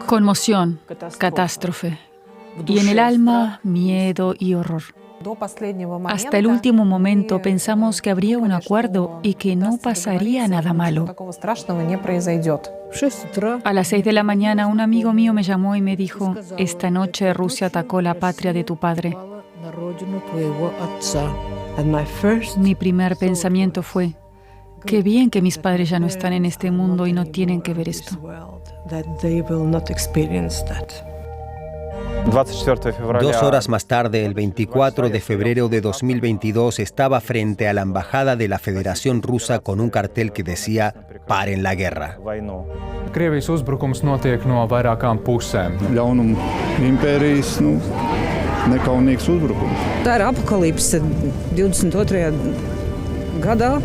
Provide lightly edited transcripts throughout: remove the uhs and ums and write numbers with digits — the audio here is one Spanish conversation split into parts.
Conmoción, catástrofe. Y en el alma, miedo y horror. Hasta el último momento pensamos que habría un acuerdo y que no pasaría nada malo. A las 6 de la mañana, un amigo mío me llamó y me dijo: esta noche Rusia atacó la patria de tu padre. Mi primer pensamiento fue: qué bien que mis padres ya no están en este mundo y no tienen que ver esto. 2 horas más tarde, el 24 de febrero de 2022, estaba frente a la embajada de la Federación Rusa con un cartel que decía: paren la guerra. Krievijas uzbrukums notiek no vairākām pusēm. Ļaunuma impērijas, nekaunīgs uzbrukums. Tā ir apokalipse 22. gadā.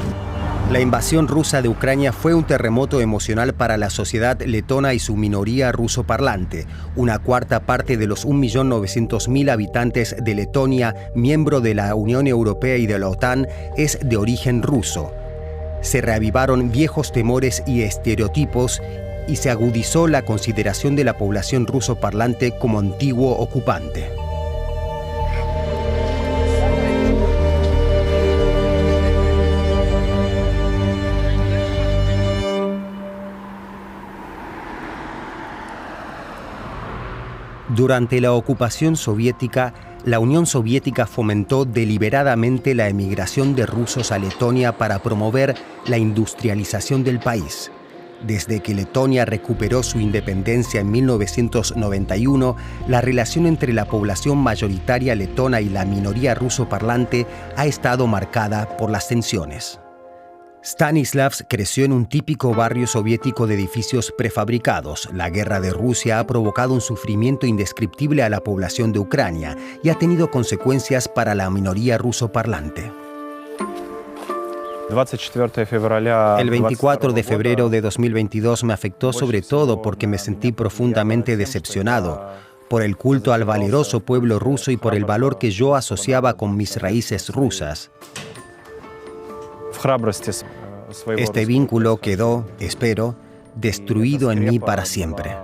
La invasión rusa de Ucrania fue un terremoto emocional para la sociedad letona y su minoría rusoparlante. Una cuarta parte de los 1.900.000 habitantes de Letonia, miembro de la Unión Europea y de la OTAN, es de origen ruso. Se reavivaron viejos temores y estereotipos y se agudizó la consideración de la población rusoparlante como antiguo ocupante. Durante la ocupación soviética, la Unión Soviética fomentó deliberadamente la emigración de rusos a Letonia para promover la industrialización del país. Desde que Letonia recuperó su independencia en 1991, la relación entre la población mayoritaria letona y la minoría rusoparlante ha estado marcada por las tensiones. Stanislavs creció en un típico barrio soviético de edificios prefabricados. La guerra de Rusia ha provocado un sufrimiento indescriptible a la población de Ucrania y ha tenido consecuencias para la minoría rusoparlante. El 24 de febrero de 2022 me afectó sobre todo porque me sentí profundamente decepcionado por el culto al valeroso pueblo ruso y por el valor que yo asociaba con mis raíces rusas. Este vínculo quedó, espero, destruido en mí para siempre.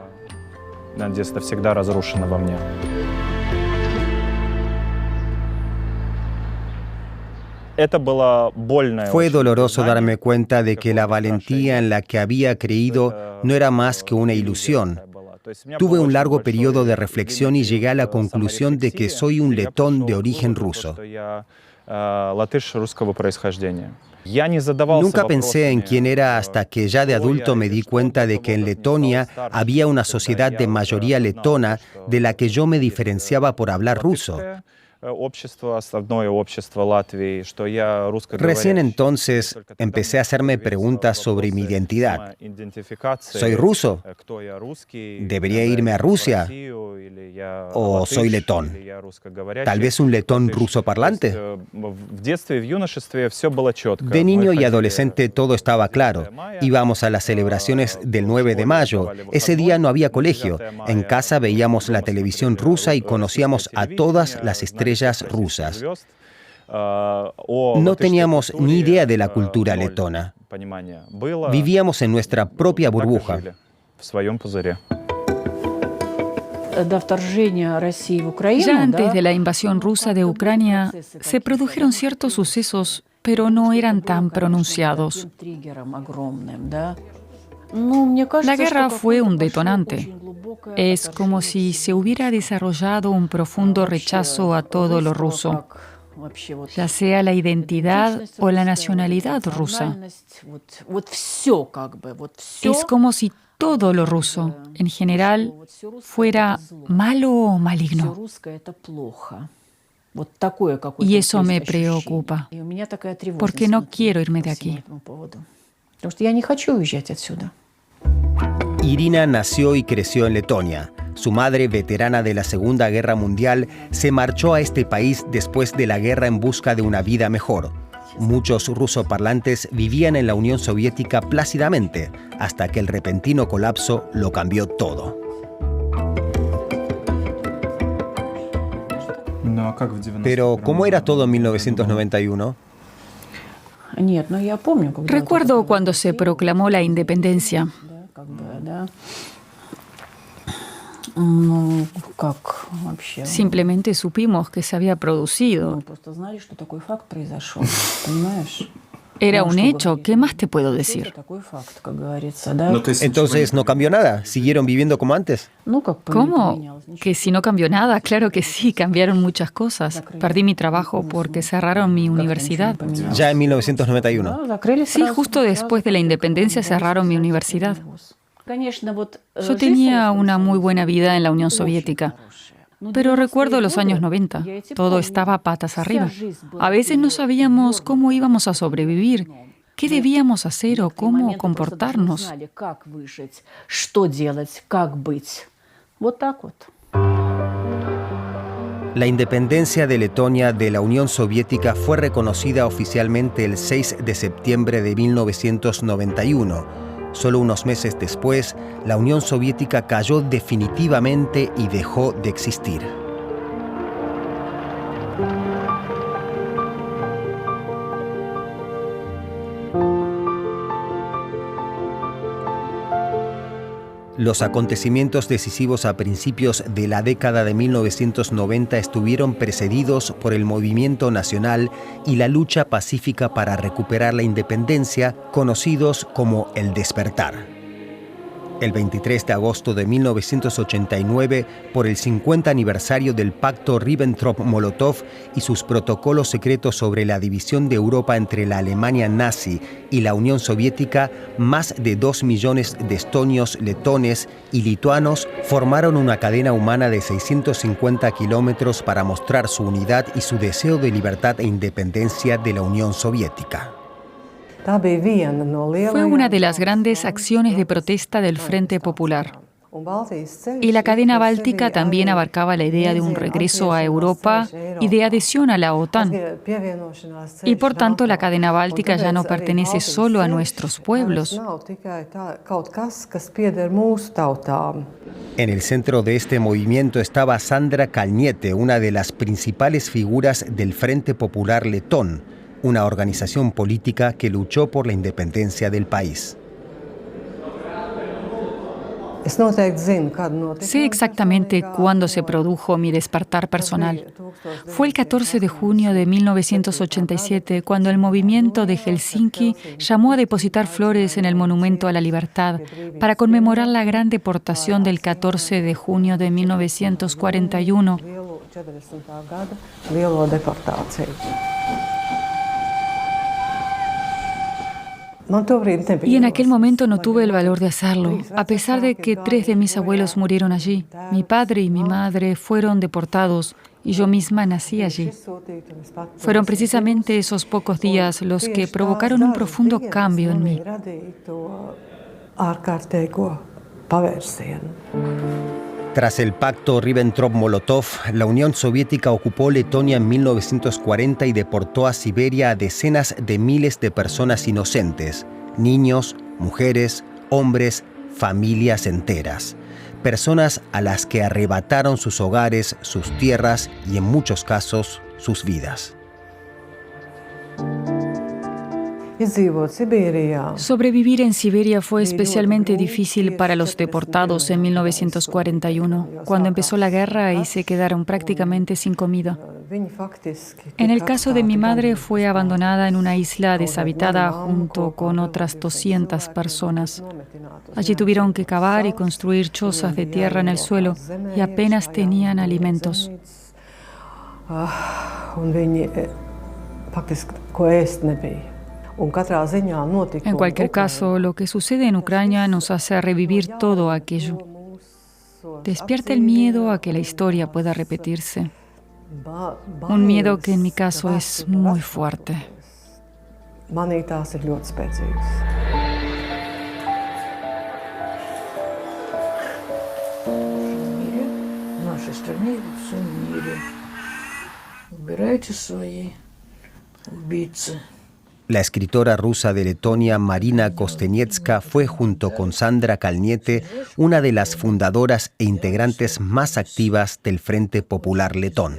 Fue doloroso darme cuenta de que la valentía en la que había creído no era más que una ilusión. Tuve un largo periodo de reflexión y llegué a la conclusión de que soy un letón de origen ruso. Nunca pensé en quién era hasta que ya de adulto me di cuenta de que en Letonia había una sociedad de mayoría letona de la que yo me diferenciaba por hablar ruso. Recién entonces empecé a hacerme preguntas sobre mi identidad. ¿Soy ruso? ¿Debería irme a Rusia? ¿O soy letón? ¿Tal vez un letón rusoparlante? De niño y adolescente todo estaba claro. Íbamos a las celebraciones del 9 de mayo. Ese día no había colegio. En casa veíamos la televisión rusa y conocíamos a todas las estrellas rusas. No teníamos ni idea de la cultura letona. Vivíamos en nuestra propia burbuja. Ya antes de la invasión rusa de Ucrania, se produjeron ciertos sucesos, pero no eran tan pronunciados. La guerra fue un detonante. Es como si se hubiera desarrollado un profundo rechazo a todo lo ruso, ya sea la identidad o la nacionalidad rusa. Es como si todo lo ruso, en general, fuera malo o maligno. Y eso me preocupa, porque no quiero irme de aquí. Irina nació y creció en Letonia. Su madre, veterana de la Segunda Guerra Mundial, se marchó a este país después de la guerra en busca de una vida mejor. Muchos rusoparlantes vivían en la Unión Soviética plácidamente, hasta que el repentino colapso lo cambió todo. Pero, ¿cómo era todo en 1991? Recuerdo cuando se proclamó la independencia. Simplemente supimos que se había producido. Era un hecho. ¿Qué más te puedo decir? Entonces, ¿no cambió nada? ¿Siguieron viviendo como antes? ¿Cómo? ¿Que si no cambió nada? Claro que sí, cambiaron muchas cosas. Perdí mi trabajo porque cerraron mi universidad. Ya en 1991. Sí, justo después de la independencia cerraron mi universidad. Yo tenía una muy buena vida en la Unión Soviética. Pero recuerdo los años 90. Todo estaba patas arriba. A veces no sabíamos cómo íbamos a sobrevivir, qué debíamos hacer o cómo comportarnos. La independencia de Letonia de la Unión Soviética fue reconocida oficialmente el 6 de septiembre de 1991. Solo unos meses después, la Unión Soviética cayó definitivamente y dejó de existir. Los acontecimientos decisivos a principios de la década de 1990 estuvieron precedidos por el movimiento nacional y la lucha pacífica para recuperar la independencia, conocidos como el Despertar. El 23 de agosto de 1989, por el 50 aniversario del Pacto Ribbentrop-Molotov y sus protocolos secretos sobre la división de Europa entre la Alemania nazi y la Unión Soviética, más de 2 millones de estonios, letones y lituanos formaron una cadena humana de 650 kilómetros para mostrar su unidad y su deseo de libertad e independencia de la Unión Soviética. Fue una de las grandes acciones de protesta del Frente Popular. Y la cadena báltica también abarcaba la idea de un regreso a Europa y de adhesión a la OTAN. Y por tanto, la cadena báltica ya no pertenece solo a nuestros pueblos. En el centro de este movimiento estaba Sandra Kalniete, una de las principales figuras del Frente Popular Letón, una organización política que luchó por la independencia del país. Sé exactamente cuándo se produjo mi despertar personal. Fue el 14 de junio de 1987, cuando el movimiento de Helsinki llamó a depositar flores en el Monumento a la Libertad para conmemorar la gran deportación del 14 de junio de 1941. Y en aquel momento no tuve el valor de hacerlo, a pesar de que 3 de mis abuelos murieron allí. Mi padre y mi madre fueron deportados y yo misma nací allí. Fueron precisamente esos pocos días los que provocaron un profundo cambio en mí. Tras el pacto Ribbentrop-Molotov, la Unión Soviética ocupó Letonia en 1940 y deportó a Siberia a decenas de miles de personas inocentes, niños, mujeres, hombres, familias enteras. Personas a las que arrebataron sus hogares, sus tierras y en muchos casos sus vidas. Sobrevivir en Siberia fue especialmente difícil para los deportados en 1941, cuando empezó la guerra y se quedaron prácticamente sin comida. En el caso de mi madre, fue abandonada en una isla deshabitada junto con otras 200 personas. Allí tuvieron que cavar y construir chozas de tierra en el suelo y apenas tenían alimentos. En cualquier caso, lo que sucede en Ucrania nos hace revivir todo aquello. Despierta el miedo a que la historia pueda repetirse. Un miedo que en mi caso es muy fuerte. La escritora rusa de Letonia, Marina Kosteniecka, fue junto con Sandra Kalniete una de las fundadoras e integrantes más activas del Frente Popular Letón.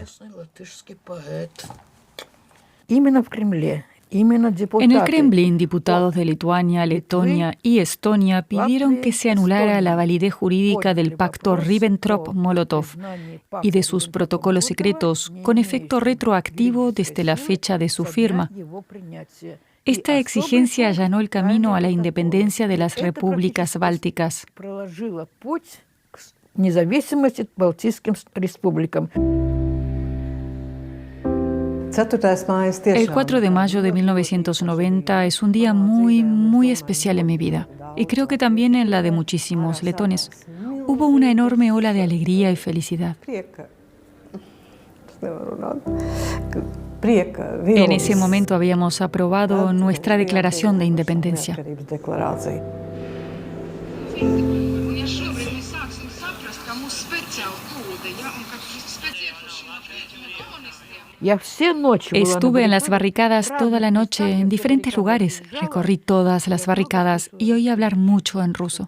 En el Kremlin, diputados de Lituania, Letonia y Estonia pidieron que se anulara la validez jurídica del pacto Ribbentrop-Molotov y de sus protocolos secretos con efecto retroactivo desde la fecha de su firma. Esta exigencia allanó el camino a la independencia de las repúblicas bálticas. El 4 de mayo de 1990 es un día muy especial en mi vida, y creo que también en la de muchísimos letones. Hubo una enorme ola de alegría y felicidad. En ese momento habíamos aprobado nuestra declaración de independencia. Estuve en las barricadas toda la noche, en diferentes lugares. Recorrí todas las barricadas y oí hablar mucho en ruso.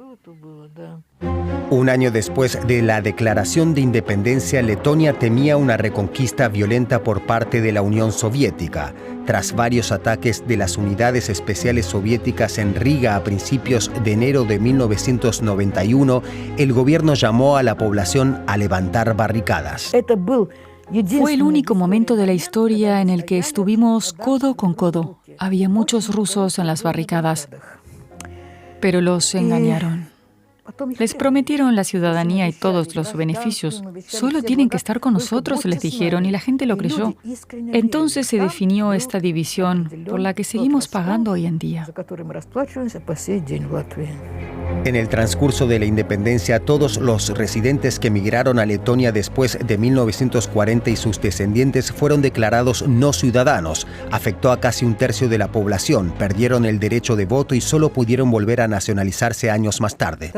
Un año después de la declaración de independencia, Letonia temía una reconquista violenta por parte de la Unión Soviética. Tras varios ataques de las unidades especiales soviéticas en Riga a principios de enero de 1991, el gobierno llamó a la población a levantar barricadas. Fue el único momento de la historia en el que estuvimos codo con codo. Había muchos rusos en las barricadas, pero los engañaron. Les prometieron la ciudadanía y todos los beneficios. Solo tienen que estar con nosotros, les dijeron, y la gente lo creyó. Entonces se definió esta división por la que seguimos pagando hoy en día. En el transcurso de la independencia, todos los residentes que emigraron a Letonia después de 1940 y sus descendientes fueron declarados no ciudadanos. Afectó a casi un tercio de la población, perdieron el derecho de voto y solo pudieron volver a nacionalizarse años más tarde.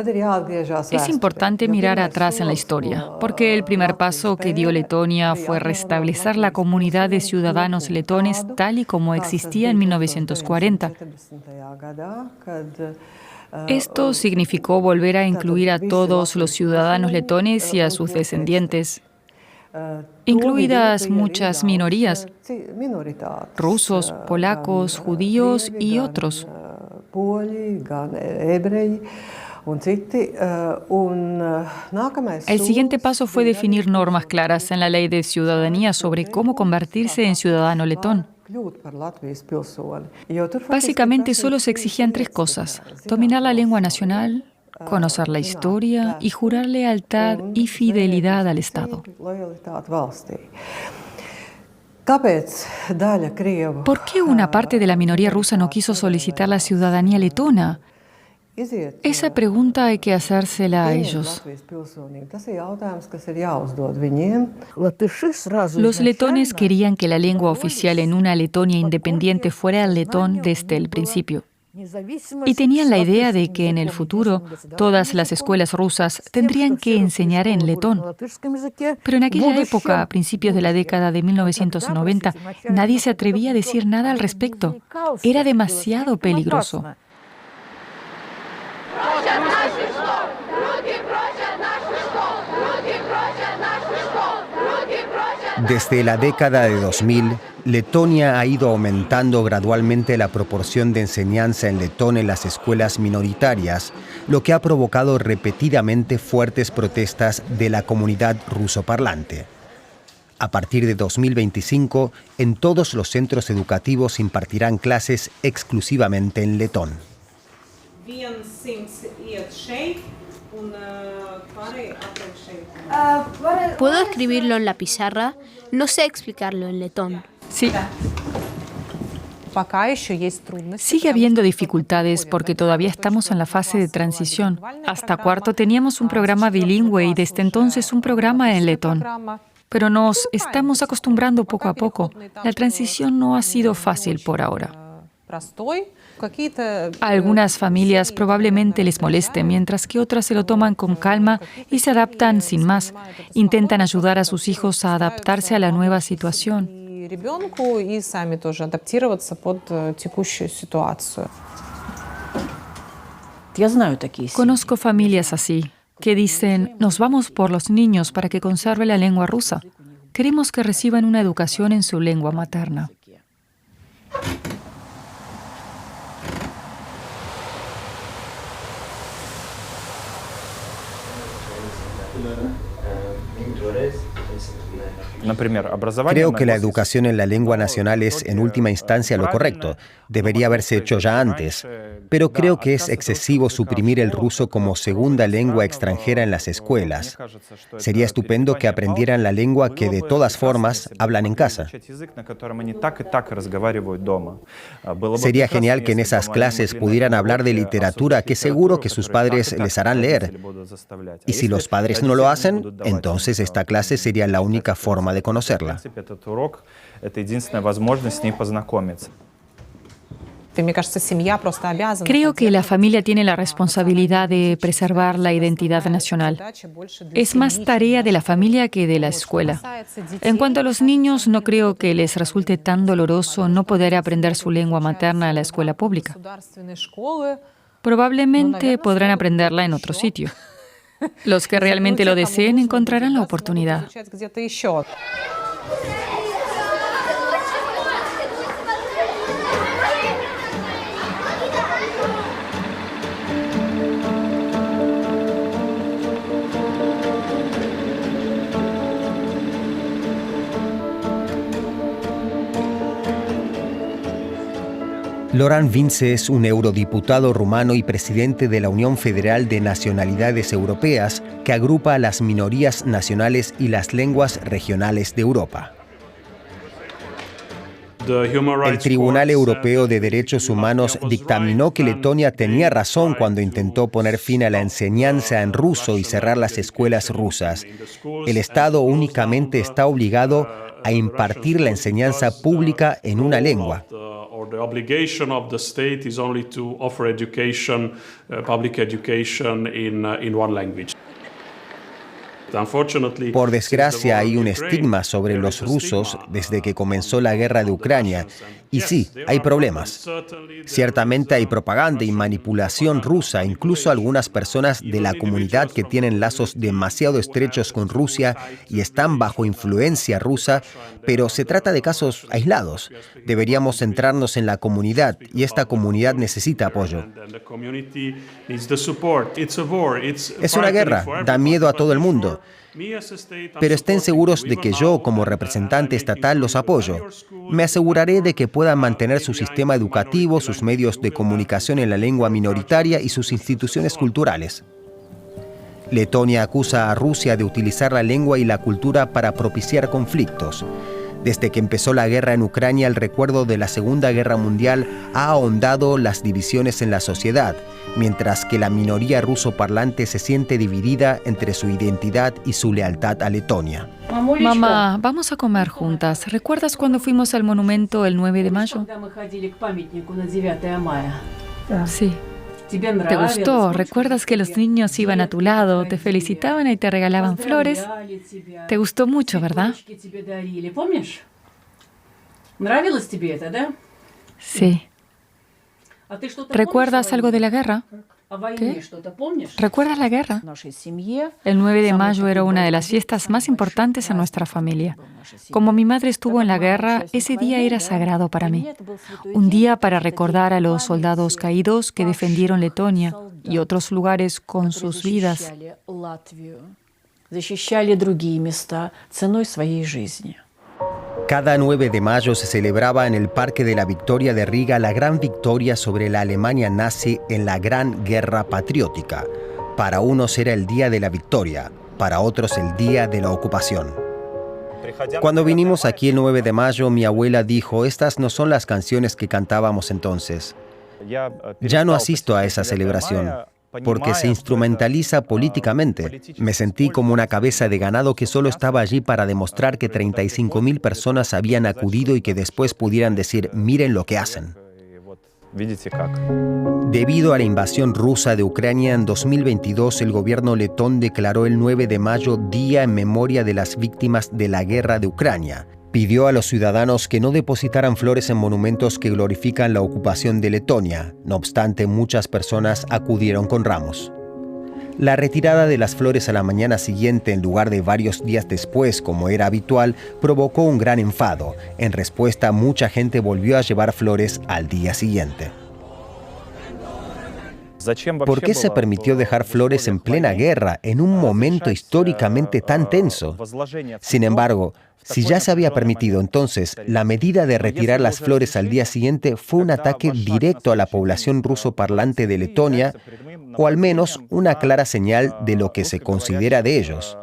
Es importante mirar atrás en la historia, porque el primer paso que dio Letonia fue restablecer la comunidad de ciudadanos letones tal y como existía en 1940. Esto significó volver a incluir a todos los ciudadanos letones y a sus descendientes, incluidas muchas minorías, rusos, polacos, judíos y otros. El siguiente paso fue definir normas claras en la ley de ciudadanía sobre cómo convertirse en ciudadano letón. Básicamente solo se exigían 3 cosas: dominar la lengua nacional, conocer la historia y jurar lealtad y fidelidad al Estado. ¿Por qué una parte de la minoría rusa no quiso solicitar la ciudadanía letona? Esa pregunta hay que hacérsela a ellos. Los letones querían que la lengua oficial en una Letonia independiente fuera el letón desde el principio. Y tenían la idea de que en el futuro todas las escuelas rusas tendrían que enseñar en letón. Pero en aquella época, a principios de la década de 1990, nadie se atrevía a decir nada al respecto. Era demasiado peligroso. Desde la década de 2000, Letonia ha ido aumentando gradualmente la proporción de enseñanza en letón en las escuelas minoritarias, lo que ha provocado repetidamente fuertes protestas de la comunidad rusoparlante. A partir de 2025, en todos los centros educativos se impartirán clases exclusivamente en letón. ¿Puedo escribirlo en la pizarra? No sé explicarlo en letón. Sí. Sigue habiendo dificultades porque todavía estamos en la fase de transición. Hasta cuarto teníamos un programa bilingüe y desde entonces un programa en letón. Pero nos estamos acostumbrando poco a poco. La transición no ha sido fácil por ahora. A algunas familias probablemente les moleste, mientras que otras se lo toman con calma y se adaptan sin más. Intentan ayudar a sus hijos a adaptarse a la nueva situación. Conozco familias así, que dicen: nos vamos por los niños para que conserve la lengua rusa. Queremos que reciban una educación en su lengua materna. Creo que la educación en la lengua nacional es, en última instancia, lo correcto. Debería haberse hecho ya antes. Pero creo que es excesivo suprimir el ruso como segunda lengua extranjera en las escuelas. Sería estupendo que aprendieran la lengua que, de todas formas, hablan en casa. Sería genial que en esas clases pudieran hablar de literatura que seguro que sus padres les harán leer. Y si los padres no lo hacen, entonces esta clase sería la única forma de conocerla. Creo que la familia tiene la responsabilidad de preservar la identidad nacional. Es más tarea de la familia que de la escuela. En cuanto a los niños, no creo que les resulte tan doloroso no poder aprender su lengua materna en la escuela pública. Probablemente podrán aprenderla en otro sitio. Los que realmente lo deseen encontrarán la oportunidad. Loran Vince es un eurodiputado rumano y presidente de la Unión Federal de Nacionalidades Europeas, que agrupa a las minorías nacionales y las lenguas regionales de Europa. El Tribunal Europeo de Derechos Humanos dictaminó que Letonia tenía razón cuando intentó poner fin a la enseñanza en ruso y cerrar las escuelas rusas. El Estado únicamente está obligado a impartir la enseñanza pública en una lengua. The obligation of the state is only to offer education, public education in one language. Por desgracia, hay un estigma sobre los rusos desde que comenzó la guerra de Ucrania. Y sí, hay problemas. Ciertamente hay propaganda y manipulación rusa, incluso algunas personas de la comunidad que tienen lazos demasiado estrechos con Rusia y están bajo influencia rusa, pero se trata de casos aislados. Deberíamos centrarnos en la comunidad y esta comunidad necesita apoyo. Es una guerra, da miedo a todo el mundo. Pero estén seguros de que yo, como representante estatal, los apoyo. Me aseguraré de que puedan mantener su sistema educativo, sus medios de comunicación en la lengua minoritaria y sus instituciones culturales. Letonia acusa a Rusia de utilizar la lengua y la cultura para propiciar conflictos. Desde que empezó la guerra en Ucrania, el recuerdo de la Segunda Guerra Mundial ha ahondado las divisiones en la sociedad, mientras que la minoría ruso-parlante se siente dividida entre su identidad y su lealtad a Letonia. Mamá, vamos a comer juntas. ¿Recuerdas cuando fuimos al monumento el 9 de mayo? Sí. ¿Te gustó? ¿Recuerdas que los niños iban a tu lado, te felicitaban y te regalaban flores? Te gustó mucho, ¿verdad? Sí. ¿Recuerdas algo de la guerra? ¿Qué? ¿Recuerdas la guerra? El 9 de mayo era una de las fiestas más importantes en nuestra familia. Como mi madre estuvo en la guerra, ese día era sagrado para mí. Un día para recordar a los soldados caídos que defendieron Letonia y otros lugares con sus vidas. Cada 9 de mayo se celebraba en el Parque de la Victoria de Riga la gran victoria sobre la Alemania nazi en la Gran Guerra Patriótica. Para unos era el día de la victoria, para otros el día de la ocupación. Cuando vinimos aquí el 9 de mayo, mi abuela dijo, estas no son las canciones que cantábamos entonces. Ya no asisto a esa celebración, porque se instrumentaliza políticamente. Me sentí como una cabeza de ganado que solo estaba allí para demostrar que 35.000 personas habían acudido y que después pudieran decir, miren lo que hacen. Debido a la invasión rusa de Ucrania en 2022, el gobierno letón declaró el 9 de mayo Día en Memoria de las Víctimas de la Guerra de Ucrania. Pidió a los ciudadanos que no depositaran flores en monumentos que glorifican la ocupación de Letonia. No obstante, muchas personas acudieron con ramos. La retirada de las flores a la mañana siguiente en lugar de varios días después, como era habitual, provocó un gran enfado. En respuesta, mucha gente volvió a llevar flores al día siguiente. ¿Por qué se permitió dejar flores en plena guerra, en un momento históricamente tan tenso? Sin embargo, si ya se había permitido, entonces la medida de retirar las flores al día siguiente fue un ataque directo a la población ruso-parlante de Letonia, o al menos una clara señal de lo que se considera de ellos.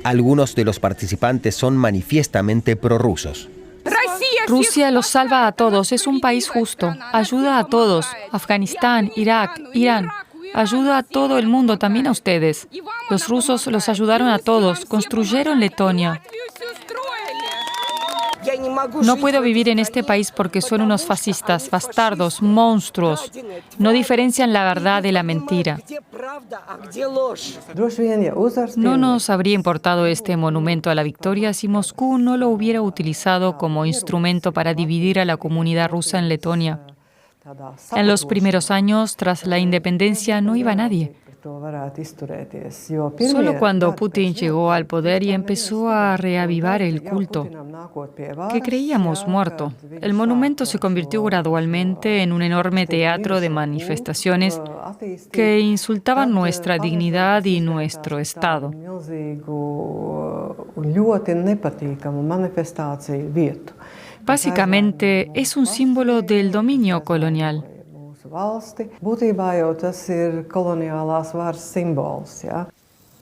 Algunos de los participantes son manifiestamente prorrusos. Rusia los salva a todos, es un país justo, ayuda a todos, Afganistán, Irak, Irán, ayuda a todo el mundo, también a ustedes. Los rusos los ayudaron a todos, construyeron Letonia. No puedo vivir en este país porque son unos fascistas, bastardos, monstruos. No diferencian la verdad de la mentira. No nos habría importado este monumento a la victoria si Moscú no lo hubiera utilizado como instrumento para dividir a la comunidad rusa en Letonia. En los primeros años, tras la independencia, no iba nadie. Solo cuando Putin llegó al poder y empezó a reavivar el culto, que creíamos muerto, el monumento se convirtió gradualmente en un enorme teatro de manifestaciones que insultaban nuestra dignidad y nuestro Estado. Básicamente, es un símbolo del dominio colonial.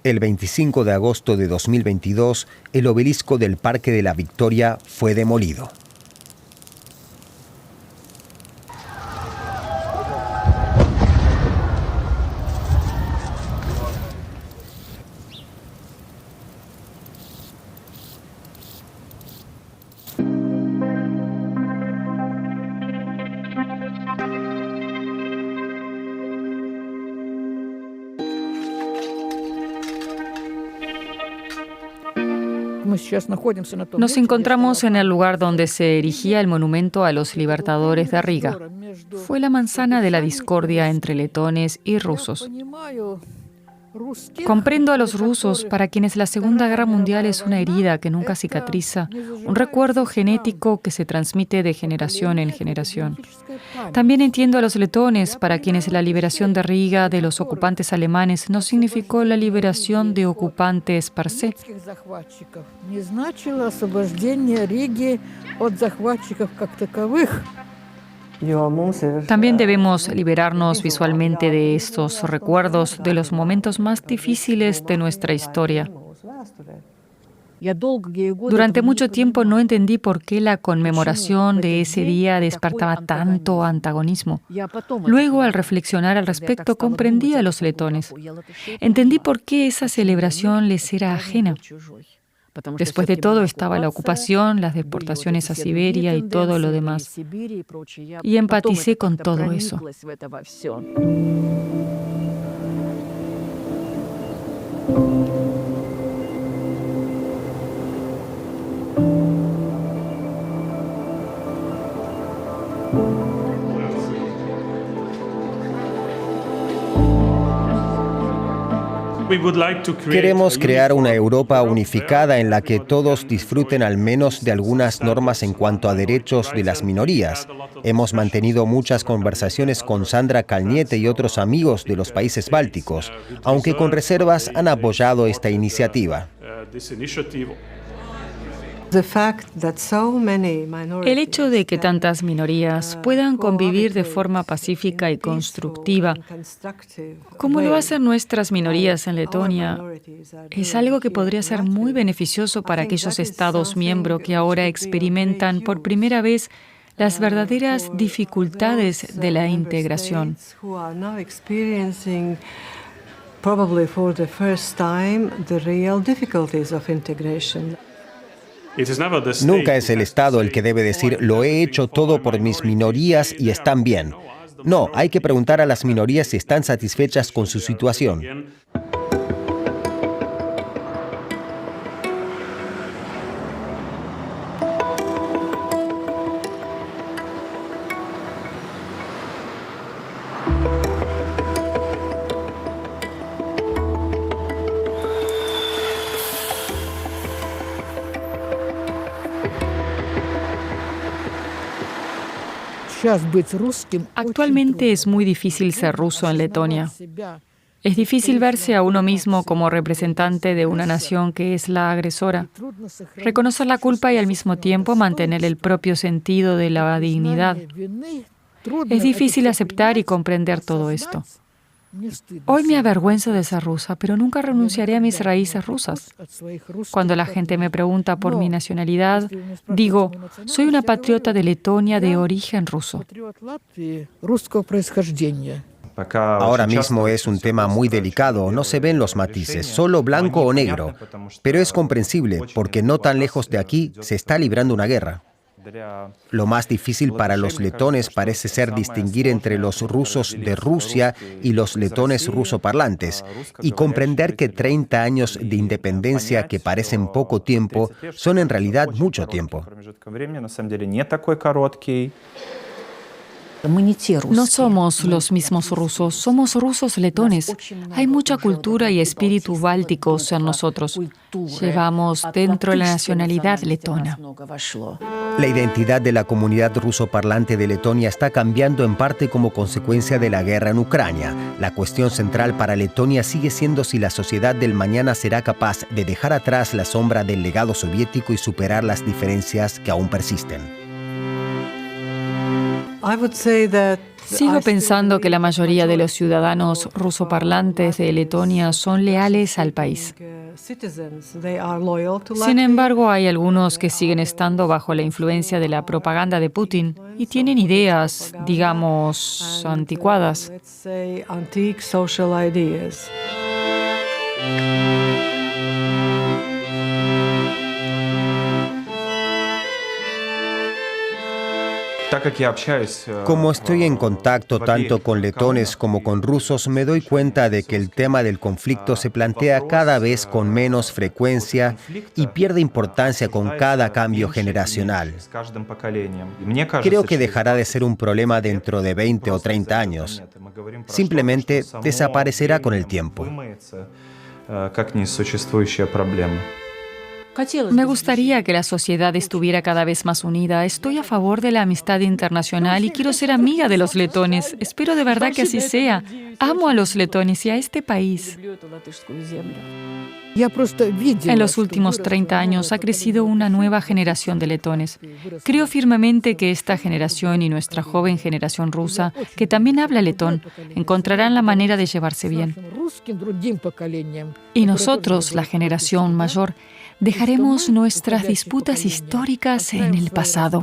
El 25 de agosto de 2022, el obelisco del Parque de la Victoria fue demolido. Nos encontramos en el lugar donde se erigía el monumento a los libertadores de Riga. Fue la manzana de la discordia entre letones y rusos. Comprendo a los rusos, para quienes la Segunda Guerra Mundial es una herida que nunca cicatriza, un recuerdo genético que se transmite de generación en generación. También entiendo a los letones, para quienes la liberación de Riga de los ocupantes alemanes no significó la liberación de ocupantes per se. También debemos liberarnos visualmente de estos recuerdos de los momentos más difíciles de nuestra historia. Durante mucho tiempo no entendí por qué la conmemoración de ese día despertaba tanto antagonismo. Luego, al reflexionar al respecto, comprendí a los letones. Entendí por qué esa celebración les era ajena. Después de todo estaba la ocupación, las deportaciones a Siberia y todo lo demás. Y empaticé con todo eso. Queremos crear una Europa unificada en la que todos disfruten al menos de algunas normas en cuanto a derechos de las minorías. Hemos mantenido muchas conversaciones con Sandra Kalniete y otros amigos de los países bálticos, aunque con reservas han apoyado esta iniciativa. El hecho de que tantas minorías puedan convivir de forma pacífica y constructiva, como lo hacen nuestras minorías en Letonia, es algo que podría ser muy beneficioso para aquellos Estados miembros que ahora experimentan por primera vez las verdaderas dificultades de la integración. Nunca es el Estado el que debe decir, lo he hecho todo por mis minorías y están bien. No, hay que preguntar a las minorías si están satisfechas con su situación. Actualmente es muy difícil ser ruso en Letonia. Es difícil verse a uno mismo como representante de una nación que es la agresora, reconocer la culpa y al mismo tiempo mantener el propio sentido de la dignidad. Es difícil aceptar y comprender todo esto. Hoy me avergüenzo de ser rusa, pero nunca renunciaré a mis raíces rusas. Cuando la gente me pregunta por mi nacionalidad, digo, soy una patriota de Letonia de origen ruso. Ahora mismo es un tema muy delicado, no se ven los matices, solo blanco o negro. Pero es comprensible, porque no tan lejos de aquí se está librando una guerra. Lo más difícil para los letones parece ser distinguir entre los rusos de Rusia y los letones rusoparlantes y comprender que 30 años de independencia que parecen poco tiempo son en realidad mucho tiempo. No somos los mismos rusos, somos rusos letones. Hay mucha cultura y espíritu bálticos en nosotros. Llevamos dentro la nacionalidad letona. La identidad de la comunidad rusoparlante de Letonia está cambiando en parte como consecuencia de la guerra en Ucrania. La cuestión central para Letonia sigue siendo si la sociedad del mañana será capaz de dejar atrás la sombra del legado soviético y superar las diferencias que aún persisten. Sigo pensando que la mayoría de los ciudadanos rusoparlantes de Letonia son leales al país. Sin embargo, hay algunos que siguen estando bajo la influencia de la propaganda de Putin y tienen ideas, digamos, anticuadas. Como estoy en contacto tanto con letones como con rusos, me doy cuenta de que el tema del conflicto se plantea cada vez con menos frecuencia y pierde importancia con cada cambio generacional. Creo que dejará de ser un problema dentro de 20 o 30 años. Simplemente desaparecerá con el tiempo. Me gustaría que la sociedad estuviera cada vez más unida. Estoy a favor de la amistad internacional y quiero ser amiga de los letones. Espero de verdad que así sea. Amo a los letones y a este país. En los últimos 30 años ha crecido una nueva generación de letones. Creo firmemente que esta generación y nuestra joven generación rusa, que también habla letón, encontrarán la manera de llevarse bien. Y nosotros, la generación mayor, dejaremos nuestras disputas históricas en el pasado.